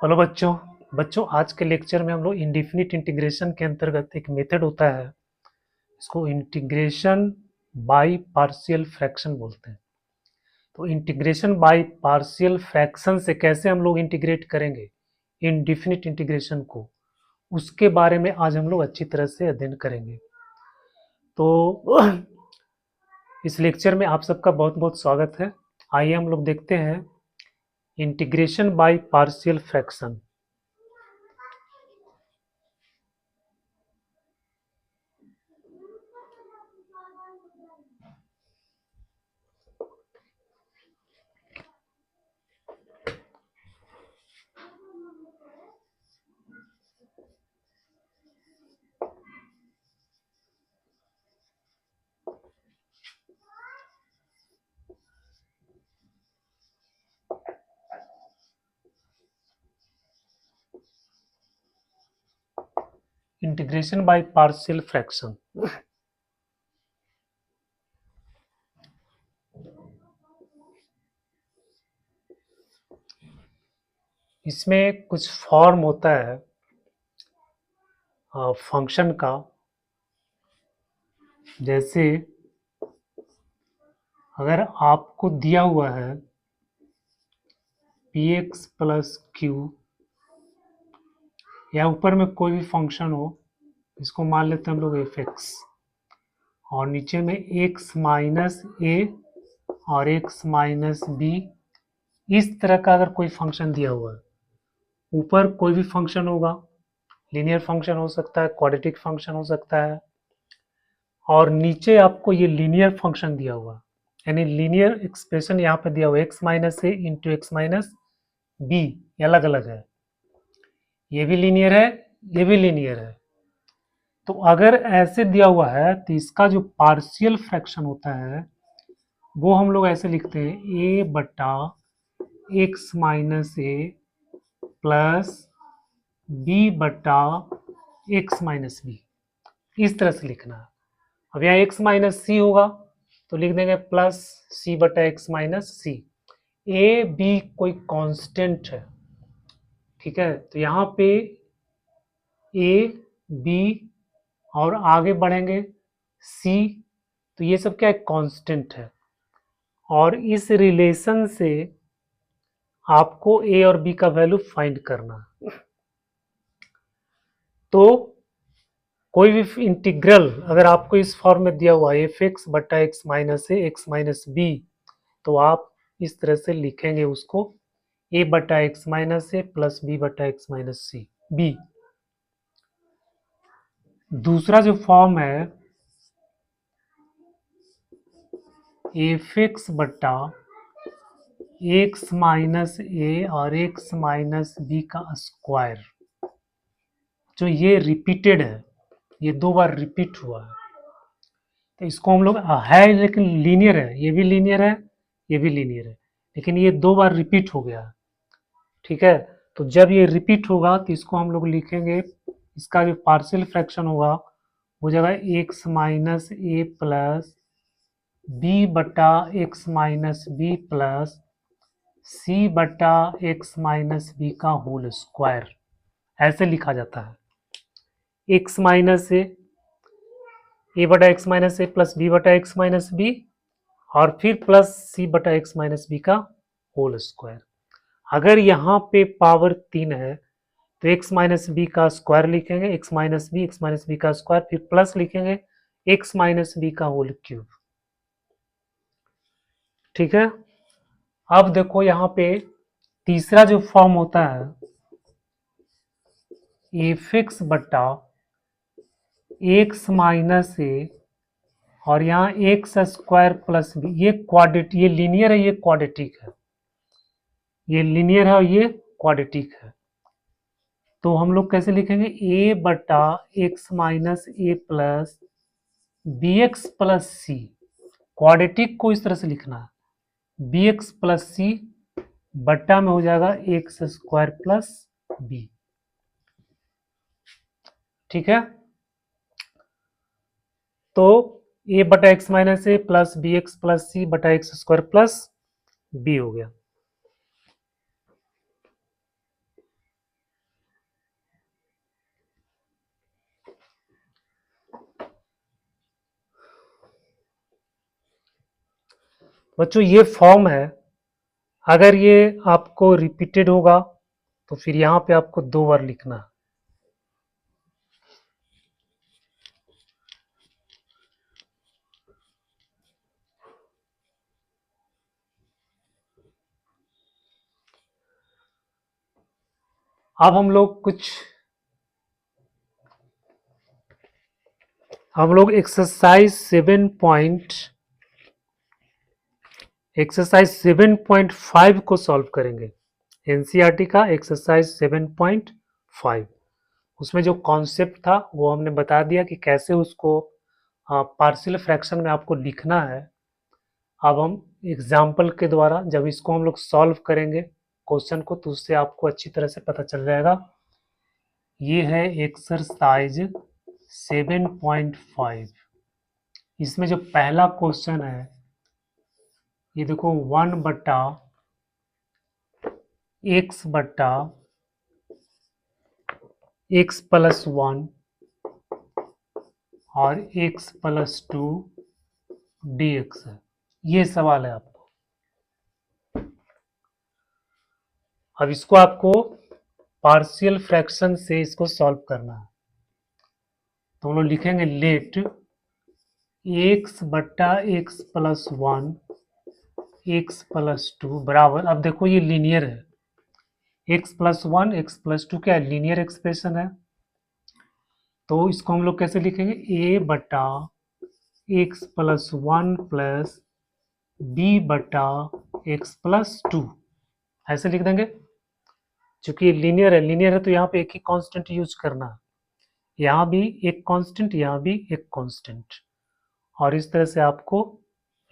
Hello बच्चों आज के लेक्चर में हम लोग इंडिफिनिट इंटीग्रेशन के अंतर्गत एक मेथड होता है, इसको इंटीग्रेशन बाय पार्शियल फ्रैक्शन बोलते हैं। तो इंटीग्रेशन बाय पार्शियल फ्रैक्शन से कैसे हम लोग इंटीग्रेट करेंगे इंडिफिनिट इंटीग्रेशन को, उसके बारे में आज हम लोग अच्छी तरह से अध्ययन करेंगे। तो इस लेक्चर में आप सबका बहुत बहुत स्वागत है। आइए हम लोग देखते हैं integration by partial fraction. Integration by partial fraction. इसमें कुछ फॉर्म होता है फंक्शन का, जैसे अगर आपको दिया हुआ है px प्लस क्यू, या ऊपर में कोई भी फंक्शन हो, इसको मान लेते हैं हम लोग fx, और नीचे में x माइनस ए और x माइनस बी, इस तरह का अगर कोई फंक्शन दिया हुआ है, ऊपर कोई भी फंक्शन होगा, लीनियर फंक्शन हो सकता है, क्वाड्रेटिक फंक्शन हो सकता है, और नीचे आपको ये लीनियर फंक्शन दिया हुआ, यानी लीनियर एक्सप्रेशन यहाँ पे दिया हुआ x माइनस ए इंटू एक्स माइनस बी, अलग अलग है, ये भी लीनियर है, ये भी लीनियर है। तो अगर ऐसे दिया हुआ है तो इसका जो पार्शियल फ्रैक्शन होता है वो हम लोग ऐसे लिखते हैं ए बटा एक्स माइनस ए प्लस बी बटा एक्स माइनस बी, इस तरह से लिखना है। अब यहाँ एक्स माइनस सी होगा तो लिख देंगे प्लस सी बटा x minus c. A b कोई कांस्टेंट है, ठीक है, तो यहाँ पे ए बी और आगे बढ़ेंगे सी, तो ये सब क्या है, कांस्टेंट है, और इस रिलेशन से आपको ए और बी का वैल्यू फाइंड करना है। तो कोई भी इंटीग्रल अगर आपको इस फॉर्म में दिया हुआ है एफ एक्स बटा एक्स माइनस ए एक्स माइनस बी, तो आप इस तरह से लिखेंगे उसको ए बटा एक्स माइनस ए प्लस बी बटा एक्स माइनस सी बी। दूसरा जो फॉर्म है एफ एक्स बटा एक्स माइनस ए और एक्स माइनस बी का स्क्वायर, जो ये रिपीटेड है, ये दो बार रिपीट हुआ है, तो इसको हम लोग है, लेकिन लीनियर है, ये भी लीनियर है, ये भी लीनियर है, लेकिन ये दो बार रिपीट हो गया, ठीक है। तो जब ये रिपीट होगा तो इसको हम लोग लिखेंगे, इसका जो पार्शियल फ्रैक्शन होगा हो जाएगा एक्स माइनस ए प्लस बी बटा x minus B plus c बटा एक्स माइनस बी का होल स्क्वायर, ऐसे लिखा जाता है। एक्स माइनस ए बटा एक्स माइनस ए प्लस बी बटा एक्स माइनस बी, और फिर प्लस सी बटा एक्स माइनस बी का होल स्क्वायर। अगर यहाँ पे पावर 3 है तो एक्स माइनस बी का स्क्वायर लिखेंगे, एक्स माइनस बी का स्क्वायर, फिर प्लस लिखेंगे एक्स माइनस बी का होल क्यूब, ठीक है। अब देखो यहाँ पे तीसरा जो फॉर्म होता है एफ एक्स बटा एक्स माइनस ए और यहाँ एक्स स्क्वायर प्लस बी, ये क्वाड्रेटिक, ये लीनियर है, ये क्वाड्रेटिक है, ये लीनियर है और ये क्वाड्रेटिक है। तो हम लोग कैसे लिखेंगे ए बटा एक्स माइनस ए प्लस बी एक्स प्लस सी, क्वाड्रेटिक को इस तरह से लिखना है बी एक्स प्लस सी बट्टा में हो जाएगा एक्स स्क्वायर प्लस बी, ठीक है। तो ए बटा एक्स माइनस ए plus B x plus c बटा एक्स स्क्वायर प्लस बी हो गया। बच्चों ये फॉर्म है, अगर ये आपको रिपीटेड होगा तो फिर यहाँ पे आपको 2 बार लिखना है। अब हम लोग एक्सरसाइज 7.5 को सॉल्व करेंगे। एनसीईआरटी का एक्सरसाइज 7.5, उसमें जो कॉन्सेप्ट था वो हमने बता दिया कि कैसे उसको पार्शियल फ्रैक्शन में आपको लिखना है। अब हम एग्जाम्पल के द्वारा जब इसको हम लोग सॉल्व करेंगे क्वेश्चन को, तो उससे आपको अच्छी तरह से पता चल जाएगा। ये है एक्सरसाइज 7.5। इसमें जो पहला क्वेश्चन है, ये देखो 1/x+1 और x+2 dx है। ये सवाल है आपको। अब इसको आपको पार्शियल फ्रैक्शन से इसको सॉल्व करना है। तो हम लोग लिखेंगे लेट x/x+1 x+2 बराबर, अब देखो ये लीनियर है, x+1 x+2 क्या है, लीनियर एक्सप्रेशन है। तो इसको हम लोग कैसे लिखेंगे, a/x+1 प्लस b/x+2 ऐसे लिख देंगे। चूंकि लीनियर है तो यहाँ पे एक ही कांस्टेंट यूज करना है, यहाँ भी एक कांस्टेंट, यहाँ भी एक कांस्टेंट, और इस तरह से आपको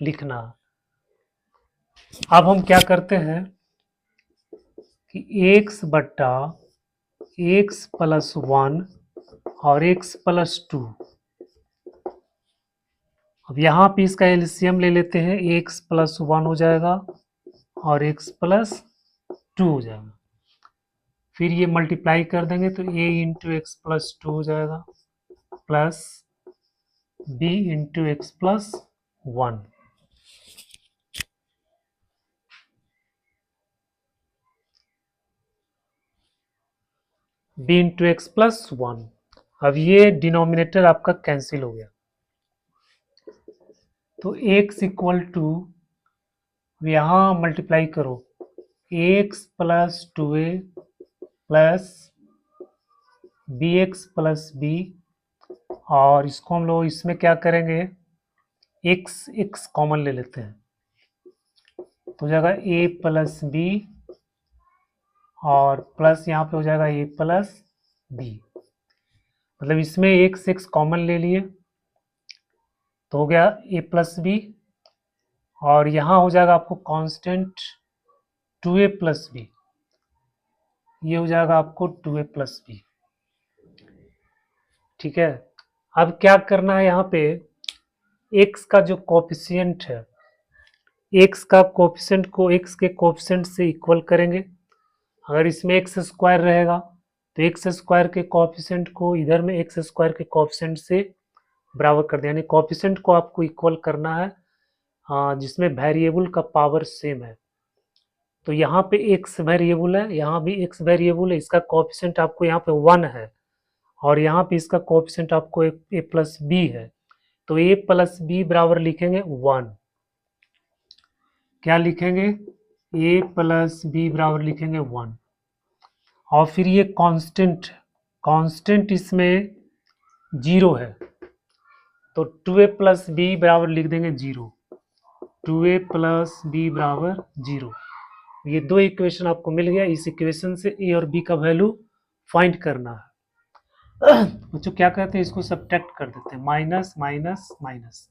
लिखना है। अब हम क्या करते हैं कि x/x+1 और x+2, अब यहाँ पे इसका एलसीएम ले लेते हैं, x+1 हो जाएगा और x+2 हो जाएगा। फिर ये मल्टीप्लाई कर देंगे तो a इंटू x+2 हो जाएगा plus b into x+1। b into x+1। अब ये डिनोमिनेटर आपका कैंसिल हो गया, तो x इक्वल टू यहाँ मल्टीप्लाई करो, x+2a प्लस bx+b, और इसको हम लोग इसमें क्या करेंगे, x कॉमन ले लेते हैं, तो हो जाएगा a+b और प्लस यहाँ पे हो जाएगा a+b, मतलब इसमें x कॉमन ले लिए तो हो गया a+b, और यहाँ हो जाएगा आपको कांस्टेंट 2a+b, ये हो जाएगा आपको 2a+b। ठीक है, अब क्या करना है, यहाँ पे x का जो कोफिशिएंट है, x का कोफिशिएंट को x के कोफिशिएंट से इक्वल करेंगे। अगर इसमें एक्स स्क्वायर रहेगा तो एक्स स्क्वायर के कोफिशिएंट को इधर में एक्स स्क्वायर के कोफिशिएंट से बराबर कर दिया, यानी कोफिशिएंट को आपको इक्वल करना है जिसमें वेरिएबल का पावर सेम है। तो यहाँ पे x वेरिएबल है, यहाँ भी x वेरिएबल है, इसका कोफिशिएंट आपको यहाँ पे 1 है और यहाँ पे इसका कोफिशिएंट आपको a+b है, तो a+b बराबर लिखेंगे 1। क्या लिखेंगे, a+b बराबर लिखेंगे 1, और फिर ये कांस्टेंट इसमें 0 है, तो 2a+b बराबर लिख देंगे 0, 2a+b बराबर 0। ये दो इक्वेशन आपको मिल गया, इस इक्वेशन से a और b का वैल्यू फाइंड करना है। बच्चों क्या कहते हैं, इसको सब्ट्रैक्ट कर देते हैं, माइनस माइनस माइनस,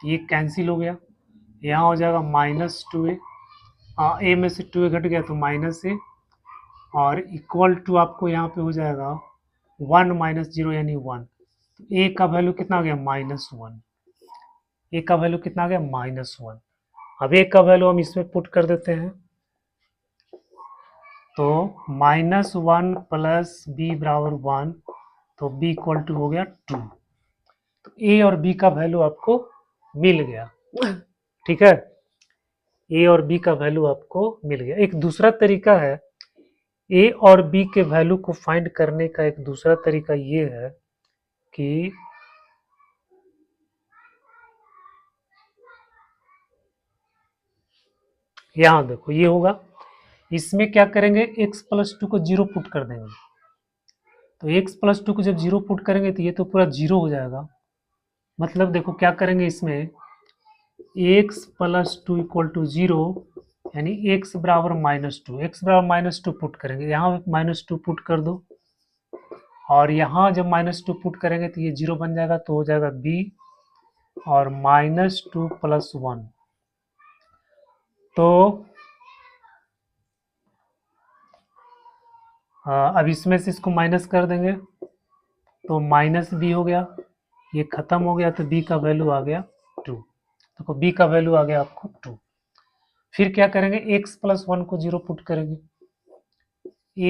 ये कैंसिल हो गया, यहाँ हो जाएगा -2a, a में से 2a घट गया तो -a, और इक्वल टू आपको यहाँ पे हो जाएगा 1 - 0 यानी 1, तो a का वैल्यू कितना आ गया, -1, a का वैल्यू कितना आ गया, -1। अब ए का वैल्यू हम इसमें पुट कर देते हैं, तो -1 प्लस बी बराबर 1, तो बी इक्वल टू हो गया 2। तो ए और बी का वैल्यू आपको मिल गया। ठीक है, ए और बी का वैल्यू आपको मिल गया। एक दूसरा तरीका है ए और बी के वैल्यू को फाइंड करने का, एक दूसरा तरीका ये है कि यहां देखो ये होगा, इसमें क्या करेंगे, x प्लस 2 को 0 पुट कर देंगे। तो x प्लस 2 को जब 0 पुट करेंगे तो ये तो पूरा 0 हो जाएगा। मतलब देखो क्या करेंगे इसमें, x प्लस 2 इक्वल टू 0, यानी x बराबर -2, x बराबर -2 पुट करेंगे, यहाँ -2 पुट कर दो, और यहाँ जब -2 पुट करेंगे तो ये 0 बन जाएगा, तो हो जाएगा b और -2 प्लस 1। तो अब इसमें से इसको माइनस कर देंगे, तो माइनस बी हो गया, ये खत्म हो गया, तो b का वैल्यू आ गया 2। देखो b का वैल्यू आ गया आपको 2। फिर क्या करेंगे, x प्लस 1 को 0 पुट करेंगे,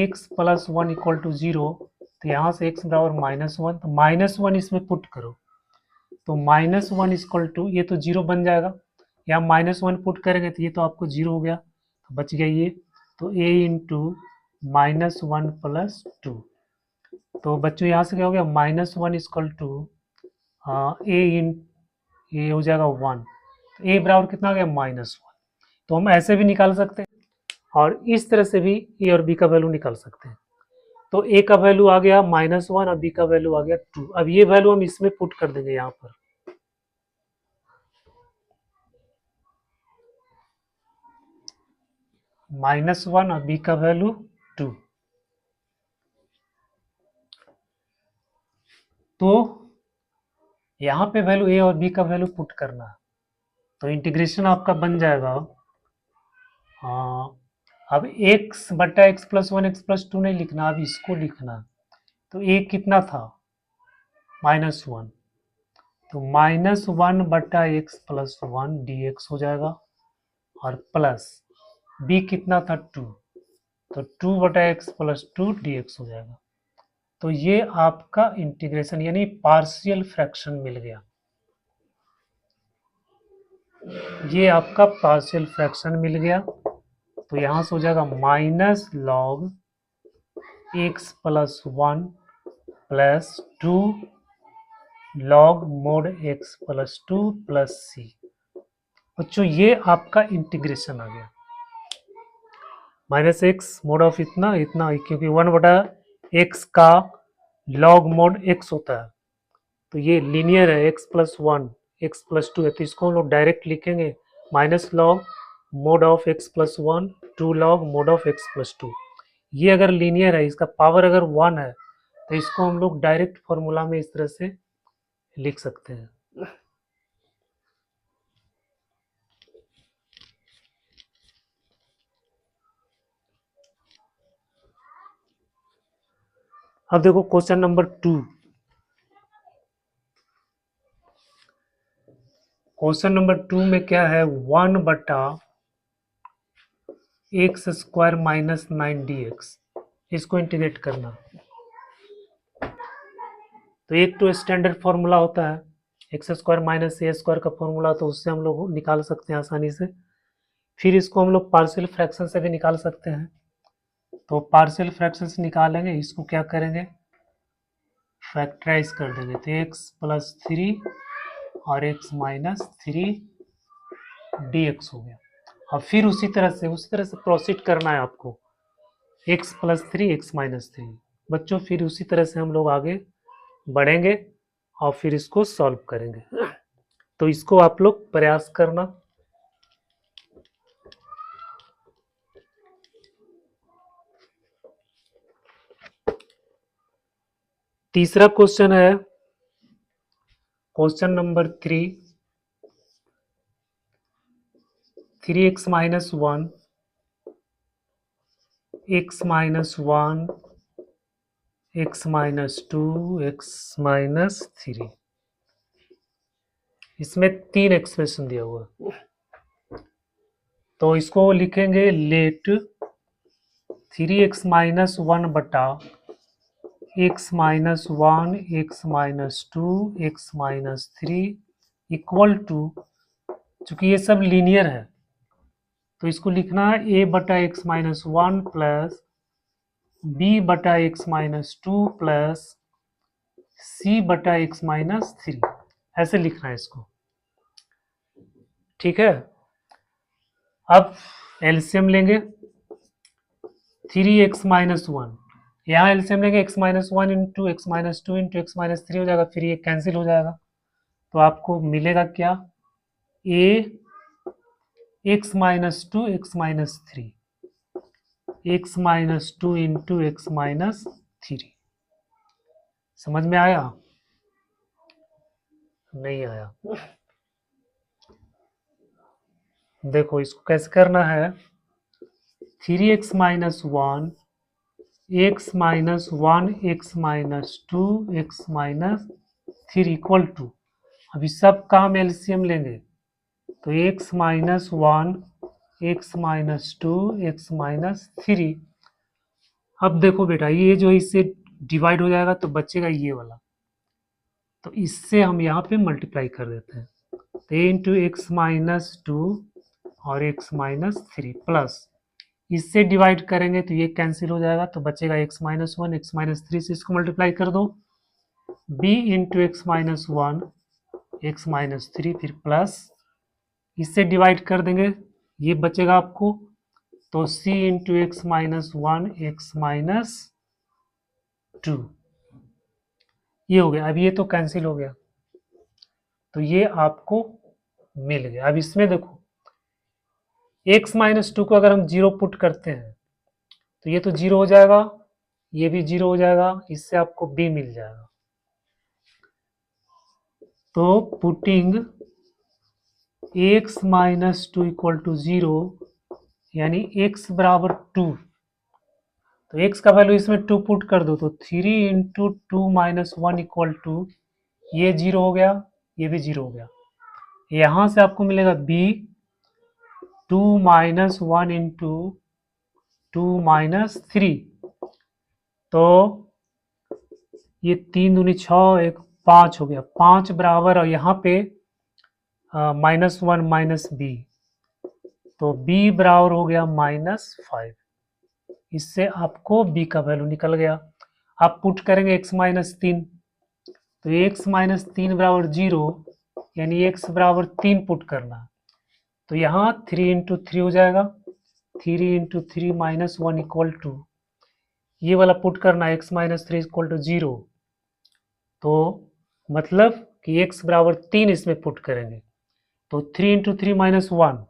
x प्लस 1 इक्वल टू 0, तो यहाँ से x बराबर -1, तो -1 इसमें पुट करो, तो -1 इक्वल टू, ये तो 0 बन जाएगा, यहाँ -1 पुट करेंगे तो ये तो आपको 0 हो गया, तो बच गया ये, तो a इंटू -1 प्लस 2। तो बच्चों यहाँ से क्या हो गया, -1 इक्वल टू ए इन, ये हो जाएगा 1, तो ए बराबर कितना आ गया, -1। तो हम ऐसे भी निकाल सकते हैं और इस तरह से भी ए और बी का वैल्यू निकाल सकते हैं। तो ए का वैल्यू आ गया -1 और बी का वैल्यू आ गया 2। अब ये वैल्यू हम इसमें पुट कर देंगे यहाँ पर, -1 और बी का वैल्यू 2। तो यहाँ पे वैल्यू ए और बी का वैल्यू पुट करना है, तो इंटीग्रेशन आपका बन जाएगा, हाँ अब x बटा x प्लस 1 x प्लस 2 नहीं लिखना, अब इसको लिखना। तो a कितना था, -1, तो -1 बटा x प्लस 1 dx हो जाएगा, और प्लस b कितना था 2, तो 2 बटा x प्लस 2 dx हो जाएगा। तो ये आपका इंटीग्रेशन यानी पार्शियल फ्रैक्शन मिल गया, ये आपका पार्शियल फ्रैक्शन मिल गया। तो यहाँ से हो जाएगा minus log x plus 1 plus 2 log mod x plus 2 plus c. बच्चों ये आपका इंटीग्रेशन आ गया, -x मोड ऑफ इतना इतना, क्योंकि 1 बटा एक्स का लॉग मोड x होता है, तो ये लीनियर है, x प्लस 1 x प्लस 2 है, तो इसको हम लोग डायरेक्ट लिखेंगे minus log mode of x plus 1 2 log mode of x plus 2। ये अगर लीनियर है, इसका पावर अगर 1 है, तो इसको हम लोग डायरेक्ट फॉर्मूला में इस तरह से लिख सकते हैं। अब देखो क्वेश्चन नंबर 2। क्वेश्चन नंबर 2 में क्या है, 1 बटा एक्स स्क्वायर माइनस 9 dx, इसको इंटीग्रेट करना। तो एक तो स्टैंडर्ड फॉर्मूला होता है एक्स स्क्वायर माइनस ए स्क्वायर का फॉर्मूला, तो उससे हम लोग निकाल सकते हैं आसानी से। फिर इसको हम लोग पार्शियल फ्रैक्शन से भी निकाल सकते हैं, तो पार्शियल फ्रैक्शन से निकालेंगे, इसको क्या करेंगे, फैक्टराइज कर देंगे, तो एक्स प्लस 3 और एक्स माइनस 3 dx हो गया। अब फिर उसी तरह से प्रोसीड करना है आपको, एक्स प्लस 3 एक्स माइनस 3। बच्चों फिर उसी तरह से हम लोग आगे बढ़ेंगे और फिर इसको सॉल्व करेंगे, तो इसको आप लोग प्रयास करना। तीसरा क्वेश्चन है question number 3x minus 1 x minus 1 x minus 2 x minus 3, इसमें 3 एक्सप्रेशन दिया हुआ है। तो इसको लिखेंगे लेट 3x माइनस वन बटा x minus one x minus two x minus three equal to, चूंकि ये सब लीनियर है तो इसको लिखना है a बटा x minus one plus b बटा x minus two plus c बटा एक्स माइनस थ्री, ऐसे लिखना है इसको। ठीक है, अब एलसीएम लेंगे 3x माइनस वन, यहाँ एलसीएम लेंगे x minus one into x minus two into x minus three हो जाएगा, फिर ये कैंसिल हो जाएगा तो आपको मिलेगा क्या, a x minus two x minus three x minus two into x minus three. समझ में आया? नहीं आया? देखो इसको कैसे करना है, 3x minus one x minus one x minus two x minus three equal to, अभी सब का हम एलसीएम लेंगे तो x minus one x minus two x minus three. अब देखो बेटा ये जो इससे डिवाइड हो जाएगा तो बचेगा ये वाला, तो इससे हम यहाँ पे मल्टीप्लाई कर देते हैं, तो ए इंटू एक्स माइनस टू और एक्स माइनस थ्री प्लस इससे डिवाइड करेंगे तो ये कैंसिल हो जाएगा तो बचेगा x minus one x minus three से इसको मल्टीप्लाई कर दो, b into x minus one x minus three फिर प्लस इससे डिवाइड कर देंगे ये बचेगा आपको, तो c into x minus one x minus to, ये हो गया। अब ये तो कैंसिल हो गया तो ये आपको मिल गया। अब इसमें देखो x माइनस टू को अगर हम जीरो पुट करते हैं तो ये तो जीरो हो जाएगा, ये भी जीरो हो जाएगा, इससे आपको b मिल जाएगा। तो putting x minus two equal to zero यानी x बराबर टू, तो x का वैल्यू इसमें टू पुट कर दो तो three into two minus one equal to, ये जीरो हो गया ये भी जीरो हो गया, यहां से आपको मिलेगा b two minus one into two minus three, तो ये तीन दूनी छः एक पाँच हो गया, पाँच बराबर और यहाँ पे माइनस वन माइनस बी, तो b बराबर हो गया माइनस फाइव, इससे आपको b का वैल्यू निकल गया। आप पुट करेंगे x माइनस तीन, तो x माइनस तीन बराबर जीरो यानी x बराबर तीन पुट करना, तो यहाँ थ्री इंटू थ्री हो जाएगा, three into three minus one equal to, ये वाला पुट करना x minus three equal to zero, तो मतलब कि x बराबर तीन इसमें पुट करेंगे तो three into three minus one,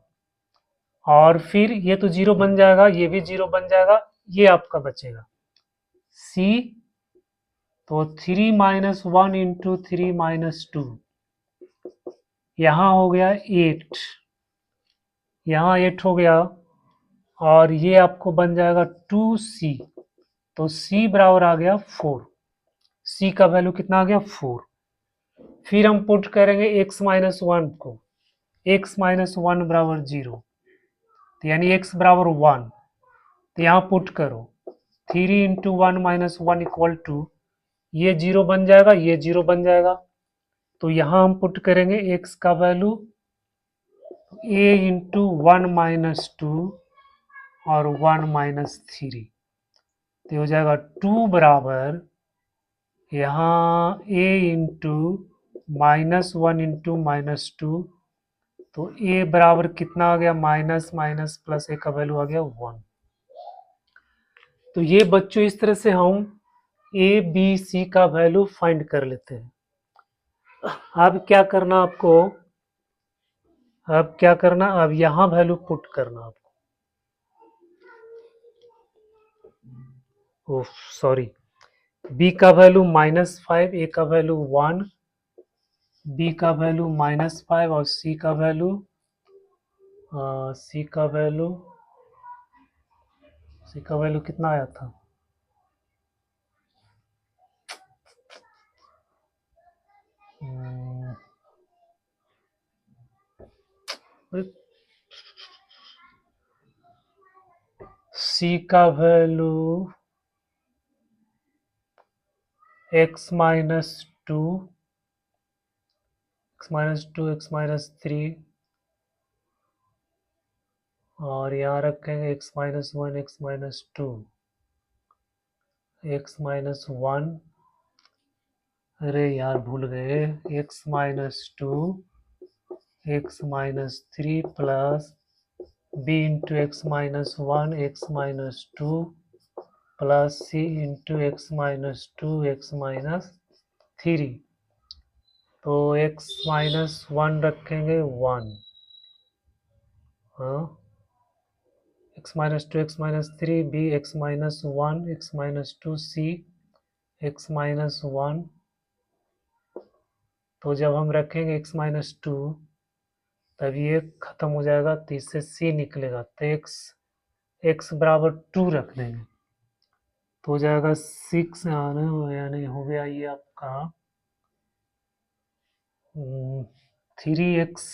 और फिर ये तो जीरो बन जाएगा ये भी जीरो बन जाएगा, ये आपका बचेगा c, तो three minus one into three minus two, यहाँ हो गया एट, यहाँ एट हो गया और ये आपको बन जाएगा टू सी, तो c बराबर आ गया फोर, c का वैल्यू कितना आ गया फोर। फिर हम पुट करेंगे x माइनस वन को, x माइनस वन बराबर जीरो, तो यानी x बराबर वन, तो यहाँ पुट करो three into one minus one equal to, ये जीरो बन जाएगा ये जीरो बन जाएगा, तो यहाँ हम पुट करेंगे x का value a into one minus two और वन माइनस थ्री, तो हो जाएगा टू बराबर यहाँ a into minus one into minus two, तो a बराबर कितना आ गया माइनस माइनस प्लस a का वैल्यू आ गया वन। तो ये बच्चों इस तरह से हम a b c का वैल्यू फाइंड कर लेते हैं। अब क्या करना आपको, अब क्या करना, अब यहाँ वैल्यू पुट करना आपको, ओह सॉरी, b का वैल्यू माइनस फाइव, a का वैल्यू वन, b का वैल्यू माइनस फाइव और c का वैल्यू c का वैल्यू कितना आया था, c का value x minus to, x minus three, और यहाँ रखेंगे x minus one, x minus to, x minus one, अरे यार भूल गए, x minus to, x minus three plus b into x minus one, x minus two plus c into x minus two, x minus three. तो x minus one रखेंगे one, हाँ, x minus two, x minus three, b x minus one, x minus to, c x minus one. तो जब हम रखेंगे x minus to तब ये खत्म हो जाएगा, तो इससे c निकलेगा, तो x बराबर टू रख देंगे, तो हो जाएगा सिक्स, यानी हो गया ये आपका 3x,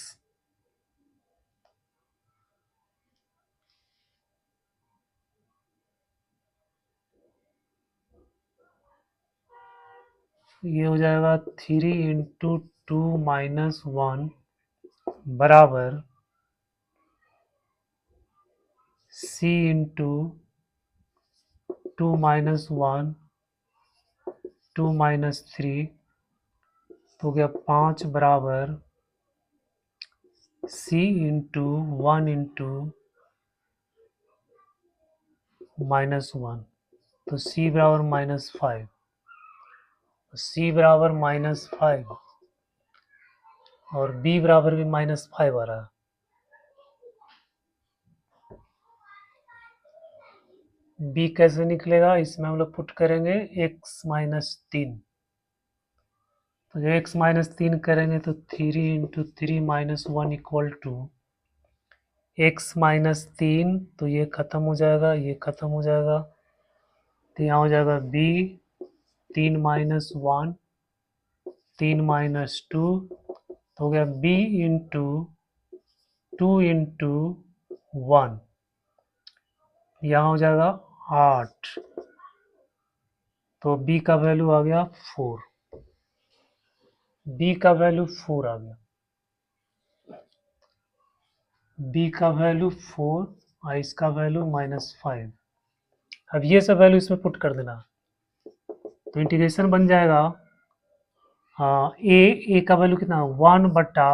ये हो जाएगा 3 इंटू टू माइनस वन बराबर c into two minus one, two minus three, तो हो गया 5 बराबर c into one into minus one, तो c बराबर माइनस फाइव, c बराबर माइनस फाइव और b बराबर भी माइनस फाइव आ रहा है। b कैसे निकलेगा, इसमें हम लोग पुट करेंगे x माइनस तीन, तो जब x माइनस तीन करेंगे तो three into three minus one equal to x minus तीन, तो ये खत्म हो जाएगा, ये खत्म हो जाएगा, तो यहाँ हो जाएगा b तीन माइनस वन, तीन माइनस टू, तो हो गया b into two into one, यहाँ हो जाएगा 8, तो b का वैल्यू आ गया 4, b का वैल्यू 4 आ गया, b का वैल्यू 4 और इसका वैल्यू माइनस फाइव। अब ये सब वैल्यू इसमें पुट कर देना, तो इंटीग्रेशन बन जाएगा ए का वैल्यू कितना, वन बटा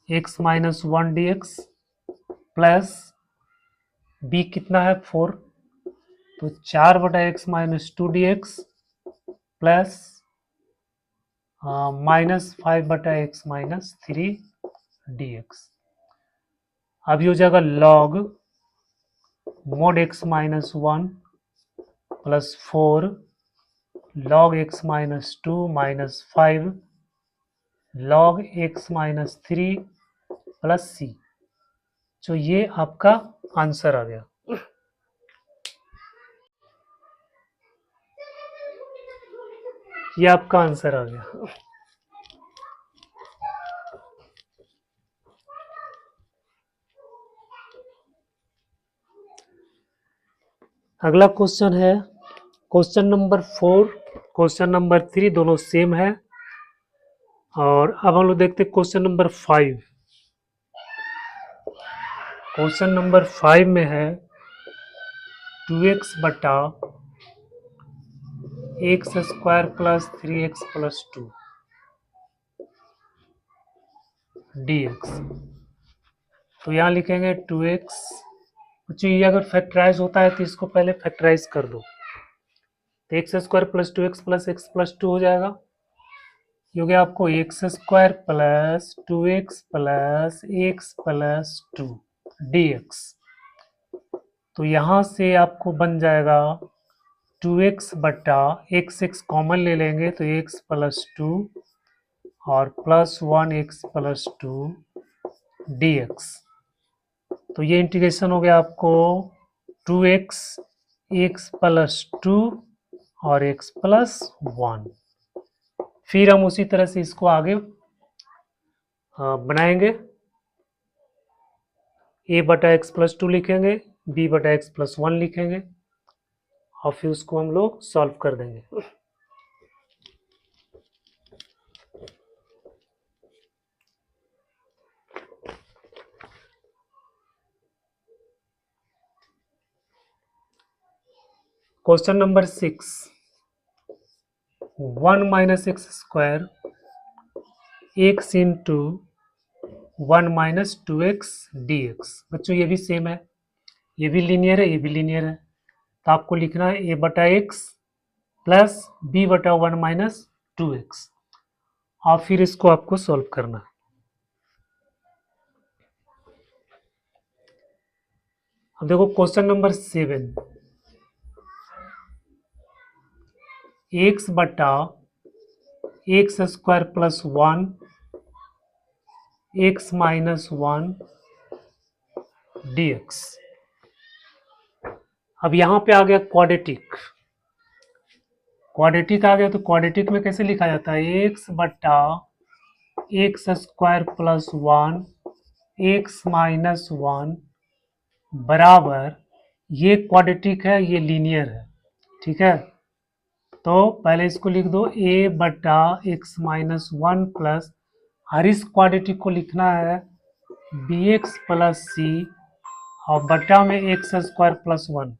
x minus one d x plus b कितना है 4, तो 4 बटा x minus two d x plus minus five बटा x minus three d x. अब ये हो जाएगा log mod x minus one plus four log x minus two minus five log x minus three plus c. तो ये आपका answer आ गया। ये आपका आंसर आ गया। अगला क्वेश्चन है क्वेश्चन नंबर 4, क्वेश्चन नंबर 3 दोनों सेम है। और अब हम लोग देखते हैं क्वेश्चन नंबर 5। क्वेश्चन नंबर 5 में है 2x बटा x square plus 3x plus two dx। तो यहाँ लिखेंगे 2x, ये अगर फैक्टराइज होता है तो इसको पहले फैक्टराइज कर दो, तो x square plus x plus two हो जाएगा। ये हो गया आपको x square plus two x plus two d x. तो यहाँ से आपको बन जाएगा 2x बटा एक्स कॉमन ले लेंगे तो एक्स प्लस टू और plus one x plus two d x. तो ये इंटीग्रेशन हो गया आपको 2x एक्स प्लस टू और एक्स प्लस वन। फिर हम उसी तरह से इसको आगे बनाएंगे। a बटा एक्स प्लस टू लिखेंगे, बी बटा एक्स प्लस 1 लिखेंगे और फिर उसको हम लोग सॉल्व कर देंगे। Question number 6, 1 minus x square x into 1 minus 2x dx। बच्चों ये भी सेम है, ये भी लीनियर है, ये भी लीनियर है, तो आपको लिखना है a बटा एक्स प्लस बी बटा 1 माइनस 2x और फिर इसको आपको सॉल्व करना है। अब देखो क्वेश्चन नंबर 7, एक्स बटा x square plus 1 x minus 1 dx। अब यहां पे आ गया क्वाड्रेटिक, क्वाड्रेटिक आ गया तो क्वाड्रेटिक में कैसे लिखा जाता है, एक्स बटा x square plus 1 x minus 1 बराबर, ये क्वाड्रेटिक है, ये लीनियर है, ठीक है। तो पहले इसको लिख दो a बटा एक्स माइनस 1 प्लस, हर इस क्वाड्रेटिक को लिखना है बी एक्स प्लस सी और बटा में एक्स स्क्वायर प्लस 1।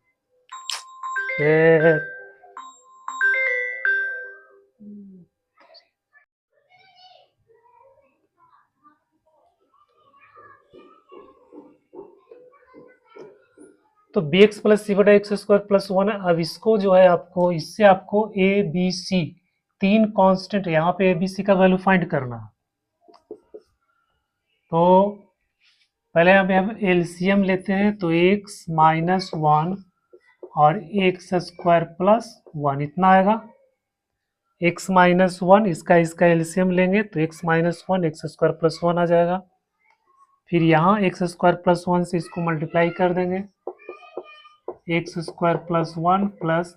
तो बी एक्स प्लस सी बटा एक्स स्क्वायर प्लस 1 है। अब इसको जो है आपको, इससे आपको ए बी सी तीन कांस्टेंट, यहाँ पे ए बी सी का वैल्यू फाइंड करना है। तो पहले हम एलसीएम लेते हैं, तो एक्स माइनस 1 और एक्स स्क्वायर प्लस 1 इतना आएगा। एक्स माइनस 1 इसका एलसीएम लेंगे तो x minus 1 x square plus 1 आ जाएगा। फिर यहाँ एक्स स्क्वायर प्लस 1 से इसको मल्टीप्लाई कर देंगे, एक्स स्क्वायर प्लस 1 प्लस,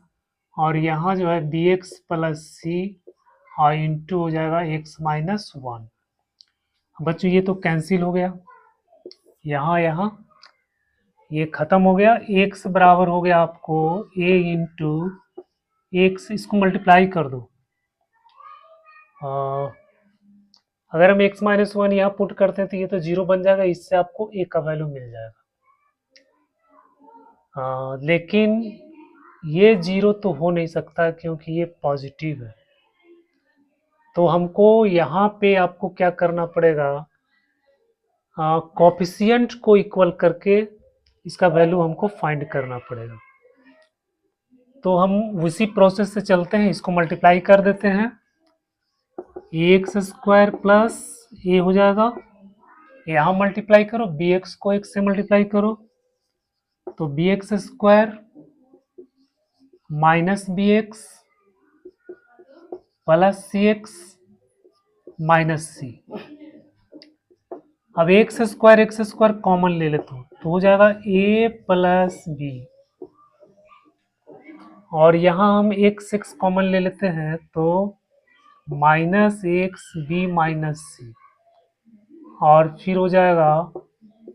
और यहाँ जो है बी एक्स प्लस सी और इंटू हो जाएगा एक्स माइनस 1। बच्चों ये तो कैंसिल हो गया, यहाँ ये खत्म हो गया। एक्स बराबर हो गया आपको ए इंटू एक्स, इसको मल्टीप्लाई कर दो। अगर हम एक्स माइनस 1 यहाँ पुट करते हैं तो ये तो 0 बन जाएगा, इससे आपको ए का वैल्यू मिल जाएगा। लेकिन ये 0 तो हो नहीं सकता क्योंकि ये पॉजिटिव है। तो हमको यहाँ पे आपको क्या करना पड़ेगा, कोफिशिएंट को इक्वल करके इसका वैल्यू हमको फाइंड करना पड़ेगा। तो हम उसी प्रोसेस से चलते हैं, इसको मल्टीप्लाई कर देते हैं, एक्स स्क्वायर प्लस ए हो जाएगा, यहाँ मल्टीप्लाई करो, बी एक्स को एक्स से मल्टीप्लाई करो तो b x square minus b x plus c x minus c. अब एक्स स्क्वायर कॉमन ले लेता हूँ तो हो जाएगा ए प्लस बी, और यहाँ हम एक्स एक्स कॉमन ले लेते हैं तो माइनस एक्स बी माइनस सी, और फिर हो जाएगा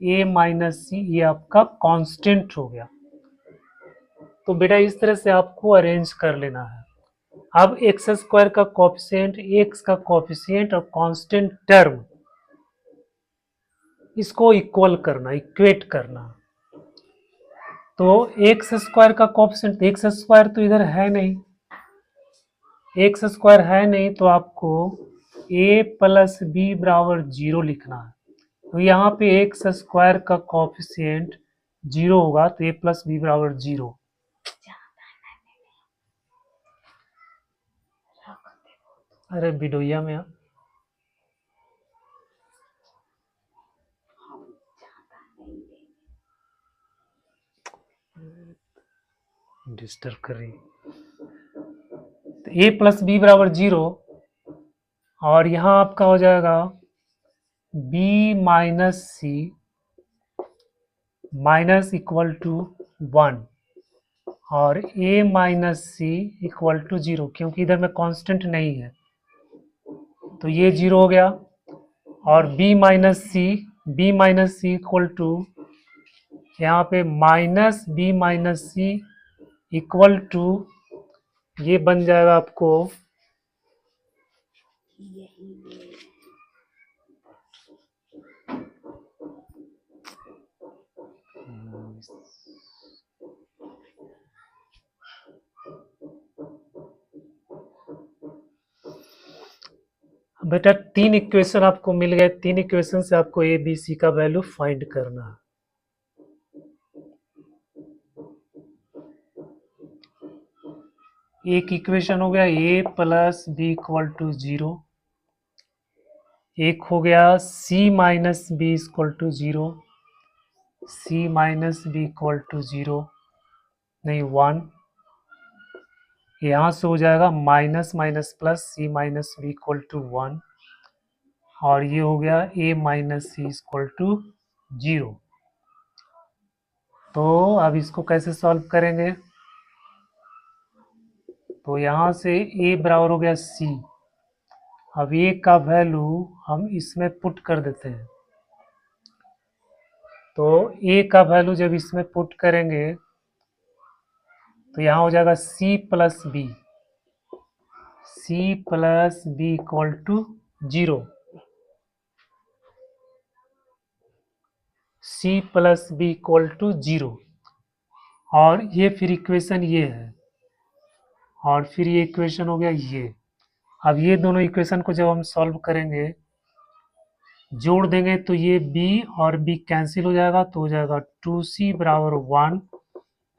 ए माइनस सी, ये आपका कांस्टेंट हो गया। तो बेटा इस तरह से आपको अरेंज कर लेना है। अब एक्स स्क्वायर का कोफिशिएंट, एक्स का कोफिशिएंट और कांस्टेंट टर्म, इसको इक्वल करना, इक्वेट करना। तो एक्स स्क्वायर का कोफिशिएंट, एक्स स्क्वायर तो इधर है नहीं, एक्स स्क्वायर है नहीं, तो आपको ए प्लस बी बराबर 0 लिखना है। तो यहाँ पे एक्स स्क्वायर का कोफिशिएंट 0 होगा तो ए प्लस बी बराबर 0। अरे बिडोया में डिस्टर्ब कर रही, तो ए प्लस बी बराबर 0, और यहाँ आपका हो जाएगा B minus C minus equal to 1 और A minus C equal to 0, क्योंकि इधर में कांस्टेंट नहीं है तो ये 0 हो गया। और B minus C equal to यहाँ पे minus B minus C equal to, ये बन जाएगा आपको बेटा 3 इक्वेशन आपको मिल गए। 3 इक्वेशन से आपको ए बी सी का वैल्यू फाइंड करना है। एक इक्वेशन हो गया a plus B equal to 0, एक हो गया c minus b equal to 0, c minus b equal to 0 नहीं 1, यहाँ से हो जाएगा minus minus plus c minus b equal to 1, और ये हो गया a minus C equal to 0। तो अब इसको कैसे सॉल्व करेंगे? तो यहाँ से ए बराबर हो गया सी। अब ए का वैल्यू हम इसमें पुट कर देते हैं। तो ए का वैल्यू जब इसमें पुट करेंगे तो यहाँ हो जाएगा C plus B, C plus B equal to 0, C plus B equal to 0। और ये फिर इक्वेशन ये है, और फिर ये इक्वेशन हो गया ये। अब ये दोनों इक्वेशन को जब हम सॉल्व करेंगे, जोड़ देंगे तो ये b और b कैंसिल हो जाएगा, तो हो जाएगा 2c बराबर 1,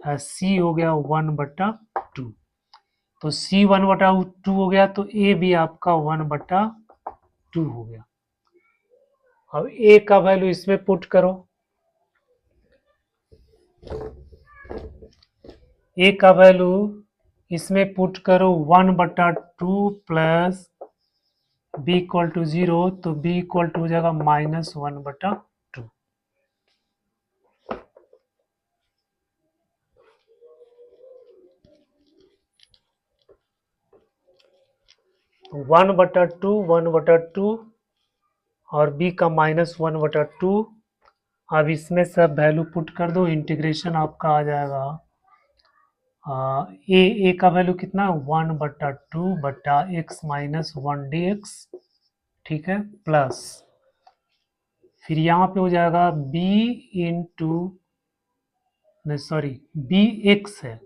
c हो गया 1/2। तो c 1/2 हो गया, तो a भी आपका 1/2 हो गया। अब a का वैल्यू इसमें पुट करो, a का वैल्यू इसमें पुट करो 1/2 प्लस b इक्वल टू 0, तो b इक्वल टू हो जाएगा -1/2। तो 1/2 और b का -1/2। अब इसमें सब वैल्यू पुट कर दो, इंटीग्रेशन आपका आ जाएगा ए का वैल्यू कितना है 1/2 बटा x माइनस 1 dx, ठीक है, प्लस फिर यहाँ पे हो जाएगा b इंटू, नहीं सॉरी b x है,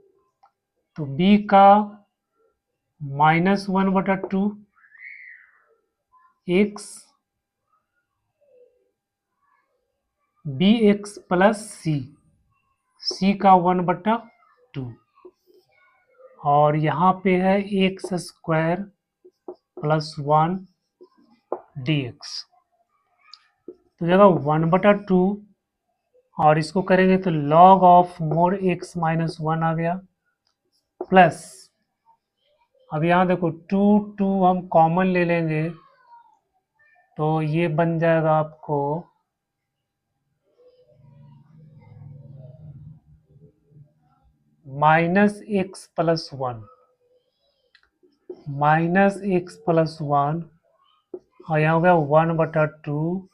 तो b का -1/2 x bx प्लस c का 1/2, और यहाँ पे है x स्क्वायर प्लस 1 dx, तो जगह 1/2 और इसको करेंगे तो log of mode x minus 1 आ गया, प्लस अब यहाँ देखो 2 हम कॉमन ले लेंगे, तो ये बन जाएगा आपको -x प्लस 1, -x प्लस 1, और यहाँ हो गया 1/2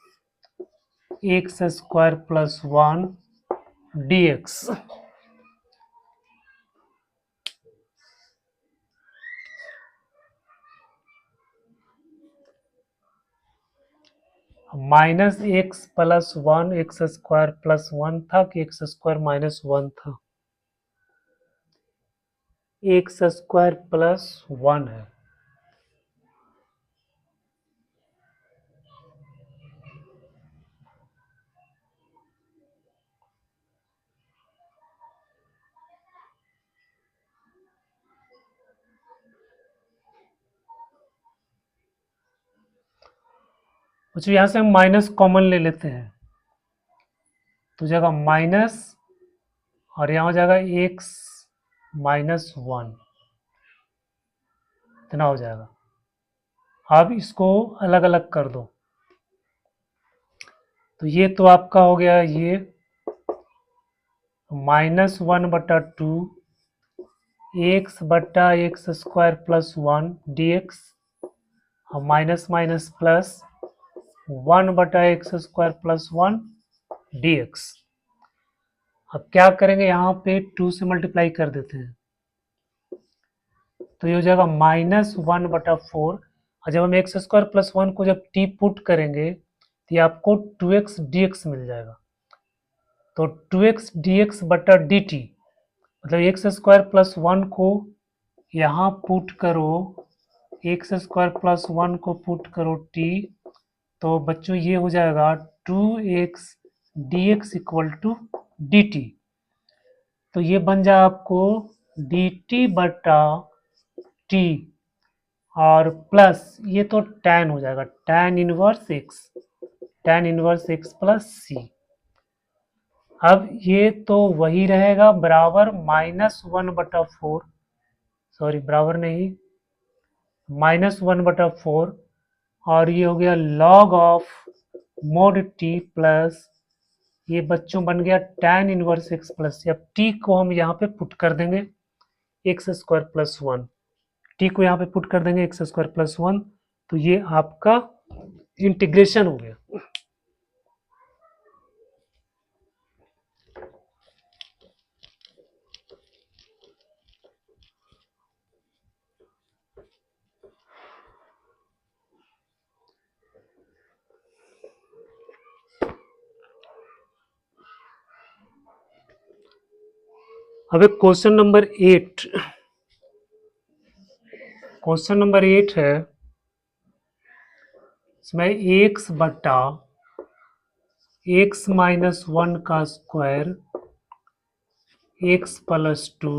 x square plus 1 dx। -x plus 1 x square plus 1 था कि x स्क्वायर माइनस 1 था? x स्क्वायर प्लस 1 है। अच्छा, यहाँ से हम माइनस कॉमन ले लेते हैं, तो जाएगा माइनस, और यहाँ हो जाएगा x माइनस 1, इतना हो जाएगा। अब इसको अलग अलग कर दो, तो ये तो आपका हो गया ये -1/2 x स्क्वायर प्लस 1 dx, और minus minus plus 1/x square plus 1 dx। अब क्या करेंगे, यहाँ पे 2 से मल्टीप्लाई कर देते हैं, तो ये हो जाएगा -1/4। और जब हम एक्स स्क्वायर प्लस 1 को जब टी पुट करेंगे तो ये आपको 2x dx मिल जाएगा। तो 2x dx बटा dt, मतलब एक्स स्क्वायर प्लस 1 को यहाँ पुट करो, एक्स स्क्वायर प्लस 1 को पुट करो टी, तो बच्चों ये हो जाएगा 2x dx equal to dt। तो ये बन जाए आपको dt बटा टी, और प्लस ये तो tan हो जाएगा, tan इनवर्स x प्लस सी। अब ये तो वही रहेगा बराबर -1/4, सॉरी बराबर नहीं, -1/4, और ये हो गया log of mod t plus ये बच्चों बन गया tan इनवर्स x प्लस सी। अब t को हम यहाँ पे पुट कर देंगे एक्स स्क्वायर प्लस 1, टी को यहाँ पे पुट कर देंगे एक्स स्क्वायर प्लस 1, तो ये आपका इंटीग्रेशन हो गया। अब एक क्वेश्चन नंबर 8, क्वेश्चन नंबर 8 है, इसमें x बटा x माइनस 1 का स्क्वायर x प्लस 2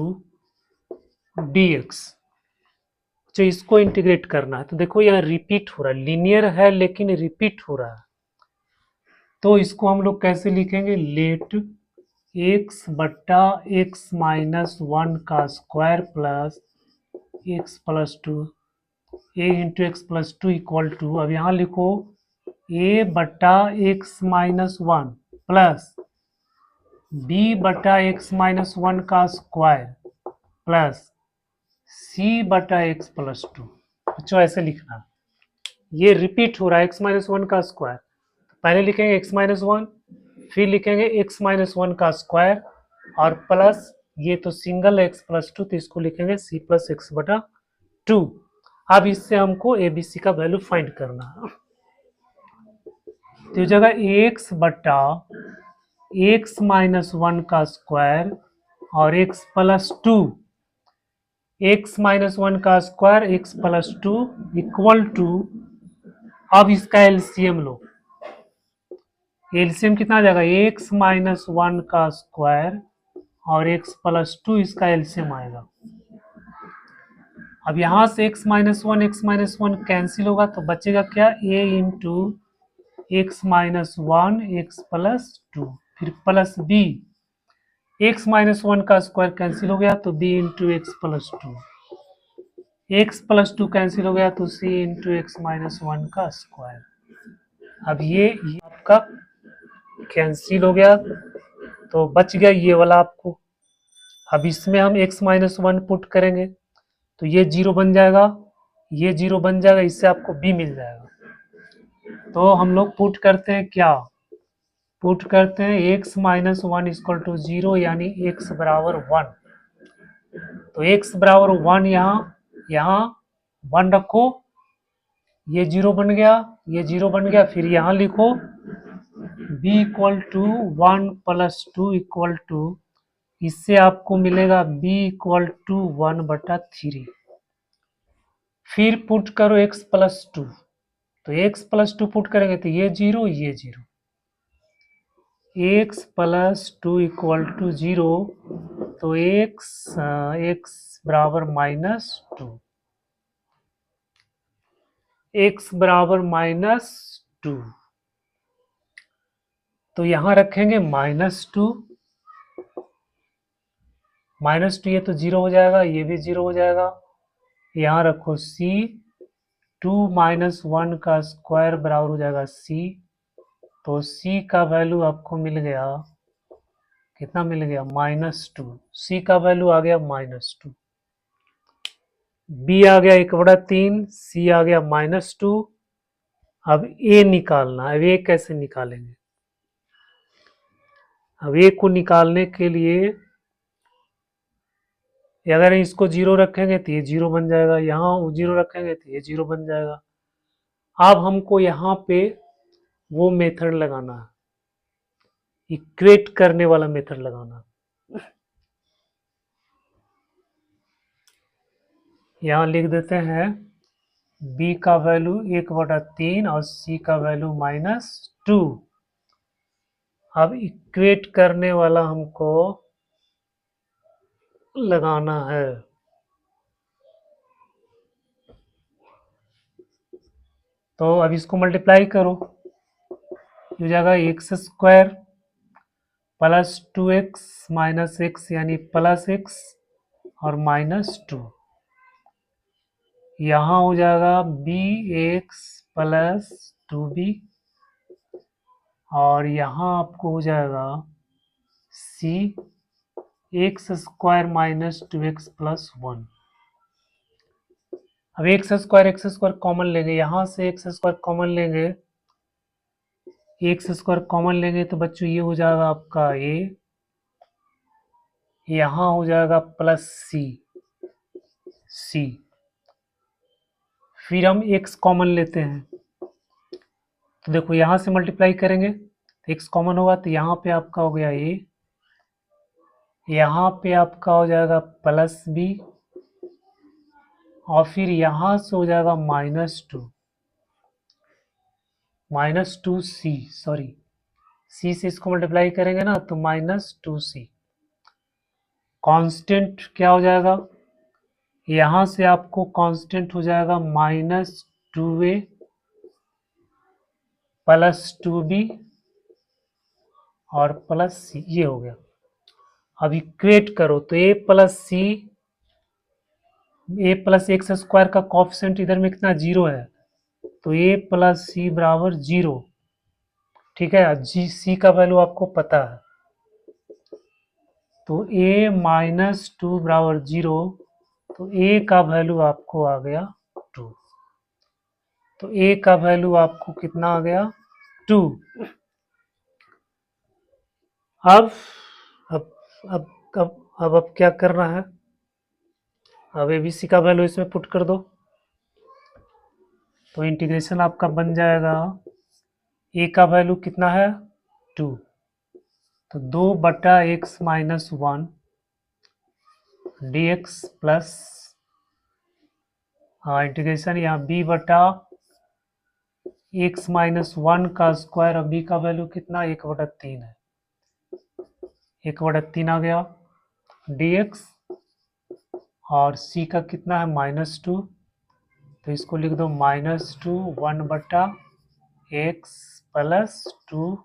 dx, जो इसको इंटीग्रेट करना है। तो देखो यहाँ रिपीट हो रहा है, लीनियर है लेकिन रिपीट हो रहा है, तो इसको हम लोग कैसे लिखेंगे, लेट x बटा x माइनस 1 का square plus x plus 2 a into x plus 2 equal to, अब यहाँ लिखो a बटा x माइनस 1 प्लस b बटा x माइनस 1 का स्क्वायर प्लस c बटा x प्लस 2। बच्चों ऐसे लिखना, ये रिपीट हो रहा है x माइनस 1 का स्क्वायर, पहले लिखेंगे x माइनस 1, फिर लिखेंगे x माइनस 1 का स्क्वायर, और प्लस ये तो सिंगल है x प्लस 2, तो इसको लिखेंगे c प्लस x बटा 2। अब इससे हमको ABC का वैल्यू फाइंड करना है, तो जगह x बटा x माइनस 1 का स्क्वायर और x प्लस 2, x माइनस 1 का square x plus 2 equal to, अब इसका एलसीएम लो, एलसीएम कितना आ जाएगा, x माइनस 1 का स्क्वायर और x प्लस 2 इसका एलसीएम आएगा। अब यहाँ से x माइनस 1 कैंसिल होगा, तो बचेगा क्या, a into x minus 1 x plus 2, फिर प्लस b, x माइनस 1 का स्क्वायर कैंसिल हो गया तो b into x plus 2, x plus 2 cancel हो गया तो c इंटू एक्स माइनस 1 का स्क्वायर। अब ये आपका कैंसिल हो गया, तो बच गया ये वाला आपको। अब इसमें हम x माइनस 1 पुट करेंगे तो ये 0 बन जाएगा, ये 0 बन जाएगा, इससे आपको b मिल जाएगा। तो हम लोग पुट करते हैं, क्या पुट करते हैं, x माइनस 1 इक्वल टू 0, यानी x बराबर 1। तो x बराबर 1, यहाँ 1 रखो, ये 0 बन गया, ये 0 बन गया, फिर यहाँ लिखो b equal to 1 plus 2 equal to, इससे आपको मिलेगा b इक्वल टू 1/3। फिर पुट करो x प्लस 2, तो x प्लस 2 पुट करेंगे तो ये 0, ये 0, x प्लस 2 इक्वल टू 0, तो x बराबर -2, x बराबर -2, तो यहाँ रखेंगे -2, -2, ये तो 0 हो जाएगा, ये भी 0 हो जाएगा, यहाँ रखो c, 2 माइनस 1 का स्क्वायर बराबर हो जाएगा c, तो c का वैल्यू आपको मिल गया, कितना मिल गया, -2, c का वैल्यू आ गया -2, b आ गया 1/3, c आ गया -2। अब a निकालना है, अब a कैसे निकालेंगे, अब ए को निकालने के लिए अगर इसको जीरो रखेंगे तो ये जीरो बन जाएगा, यहाँ जीरो रखेंगे तो ये जीरो बन जाएगा। अब हमको यहाँ पे वो मेथड लगाना है, इक्वेट करने वाला मेथड लगाना। यहाँ लिख देते हैं b का वैल्यू 1/3 और c का वैल्यू -2। अब इक्वेट करने वाला हमको लगाना है। तो अब इसको मल्टीप्लाई करो, हो जाएगा x² + 2x - x यानी +x और -2। यहाँ हो जाएगा bx + 2b और यहाँ आपको हो जाएगा c x² - 2x + 1। अब x² कॉमन लेंगे, यहाँ से x² कॉमन लेंगे, x² कॉमन लेंगे तो बच्चों ये हो जाएगा आपका a, यहाँ हो जाएगा प्लस c। फिर हम x कॉमन लेते हैं, तो देखो यहाँ से मल्टीप्लाई करेंगे तो x कॉमन होगा, तो यहाँ पे आपका हो गया a, यहाँ पे आपका हो जाएगा प्लस b और फिर यहाँ से हो जाएगा -2c, सॉरी c से इसको मल्टीप्लाई करेंगे ना तो -2c। कांस्टेंट क्या हो जाएगा, यहाँ से आपको कांस्टेंट हो जाएगा -2a + 2b और +c, ये हो गया। अब इक्वेट करो तो a + x² का कोएफिशिएंट इधर में कितना 0 है, तो a + c बराबर 0। ठीक है, c का वैल्यू आपको पता है, तो a - 2 बराबर 0, तो a का वैल्यू आपको आ गया 2। तो a का वैल्यू आपको कितना आ गया 2। अब क्या करना है, अब abc का वैल्यू इसमें पुट कर दो, तो इंटीग्रेशन आपका बन जाएगा, a का वैल्यू कितना है 2, तो 2/x - 1 dx प्लस इंटीग्रेशन यहाँ b/x - 1 का स्क्वायर, और b का वैल्यू कितना 1/3 है, 1/3 आ गया dx, और c का कितना है -2, तो इसको लिख दो -2 1/x + 2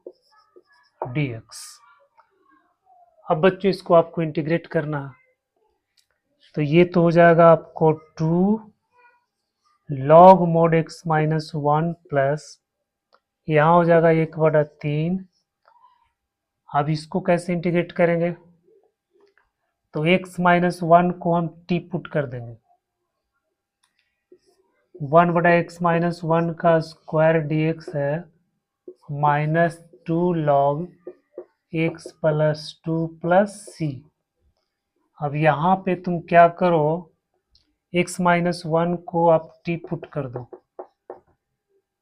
dx। अब बच्चों इसको आपको इंटीग्रेट करना है, तो ये तो हो जाएगा आपको 2 log mod x - 1 प्लस यहाँ हो जाएगा 1/3। अब इसको कैसे इंटीग्रेट करेंगे, तो x - 1 को हम t पुट कर देंगे, 1/x - 1 का स्क्वायर dx है -2 log x + 2 + c। अब यहाँ पे तुम क्या करो, x - 1 को आप t पुट कर दो,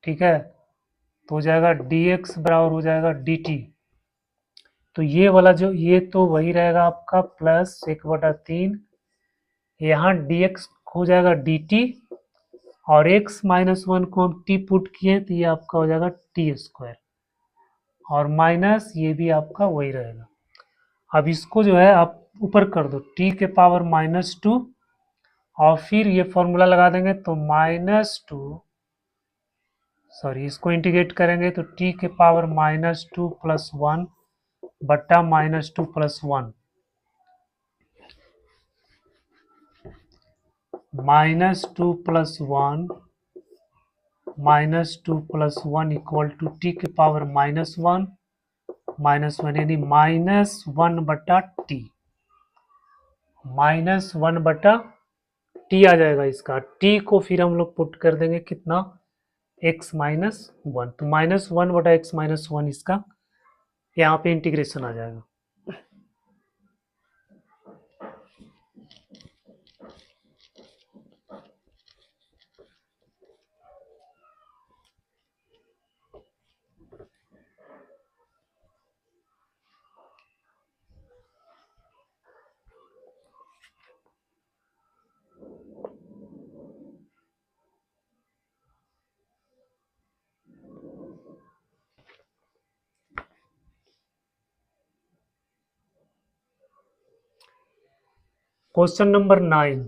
ठीक है, तो हो जाएगा dx बराबर हो जाएगा dt। तो ये वाला जो ये तो वही रहेगा आपका प्लस 1/3, यहाँ dx हो जाएगा dt, और x - 1 को हम t पुट किए तो ये आपका हो जाएगा t², और माइनस ये भी आपका वही रहेगा। अब इसको जो है आप ऊपर कर दो t के पावर -2, और फिर ये फॉर्मूला लगा देंगे तो -2, सॉरी इसको इंटीग्रेट करेंगे तो t के पावर -2 + 1 बट्टा -2 + 1, -2 + 1 -2 + 1 इक्वल टू t के पावर -1 यानी -1/t, -1/t आ जाएगा इसका। t को फिर हम लोग पुट कर देंगे कितना x - 1, तो -1/x - 1 इसका यहाँ पे इंटीग्रेशन आ जाएगा। क्वेश्चन नंबर 9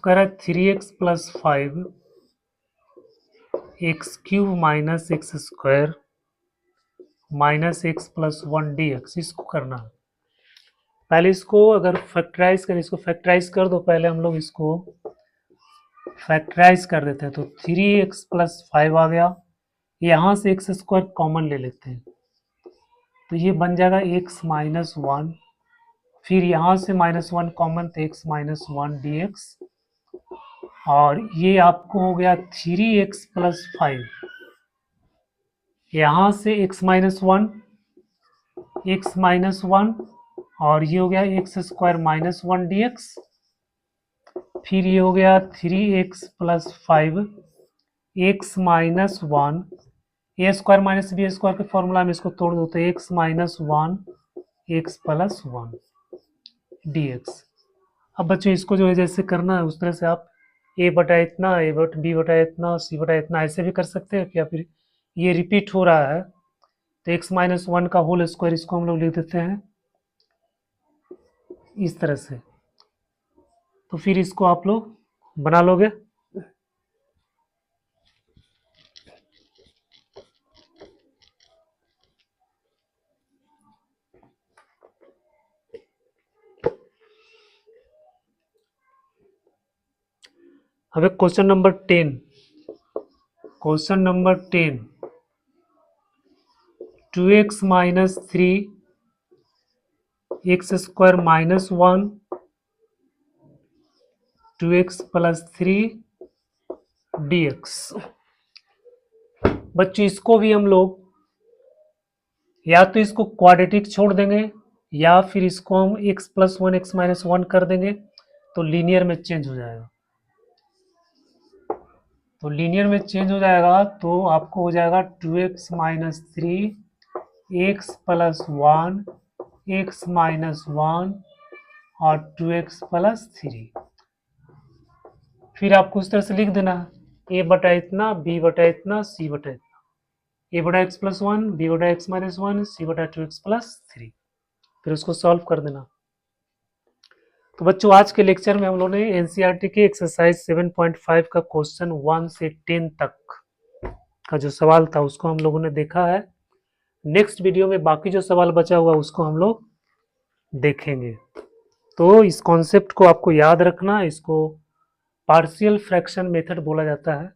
कह रहा है 3x plus 5 x cube minus x square minus x plus 1 D x, इसको करना है। पहले इसको अगर फैक्टराइज करें, इसको फैक्टराइज कर दो। पहले हम लोग इसको फैक्टराइज कर देते हैं, तो 3x प्लस 5 आ गया। यहाँ से एक्स स्क्वायर कॉमन ले लेते हैं, तो ये बन जाएगा एक्स माइनस 1। फिर यहाँ से -1 कॉमन, तो एक्स माइनस 1 डी एक्स। और ये आपको हो गया 3x प्लस 5, यहाँ से x माइनस 1, एक्स माइनस 1, और ये हो गया x square minus 1 D x. फिर ये हो गया 3x प्लस 5 एक्स माइनस 1, ए स्क्वायर माइनस बी स्क्वायर के फॉर्मूला में इसको तोड़ दो, तो x minus 1 x plus 1 D x. अब बच्चों इसको जो है जैसे करना है उस तरह से आप ए बटा इतना, ए बटा बी बटा इतना, सी बटा इतना ऐसे भी कर सकते हैं। या फिर ये रिपीट हो रहा है तो एक्स माइनस 1 का होल स्क्वायर, इसको हम लोग लिख देते हैं इस तरह से। तो फिर इसको आप लोग बना लोगे। अब question number 10, question number 10, 2x minus 3 x square minus 1 2x plus 3 dx। बच्चों इसको भी हम लोग या तो इसको क्वाड्रेटिक छोड़ देंगे या फिर इसको हम x प्लस 1 एक्स माइनस 1 कर देंगे, तो लीनियर में चेंज हो जाएगा। तो लीनियर में चेंज हो जाएगा तो आपको हो जाएगा 2x minus 3 x plus 1 x minus 1 और 2x प्लस 3। फिर आपको उस तरह से लिख देना a बटा इतना, b बटा इतना, c बटा इतना। a बटा एक्स प्लस 1, b बटा एक्स माइनस 1, c बटा 2x प्लस 3। फिर उसको सॉल्व कर देना। तो बच्चों आज के लेक्चर में हम लोगों ने एनसीईआरटी के एक्सरसाइज 7.5 का क्वेश्चन 1 से 10 तक का जो सवाल था उसको हम लोगों ने देखा है। नेक्स्ट वीडियो में बाकी जो सवाल बचा हुआ उसको हम लोग देखेंगे। तो इस कॉन्सेप्ट को आपको याद रखना, इसको पार्शियल फ्रैक्शन मेथड बोला जाता है।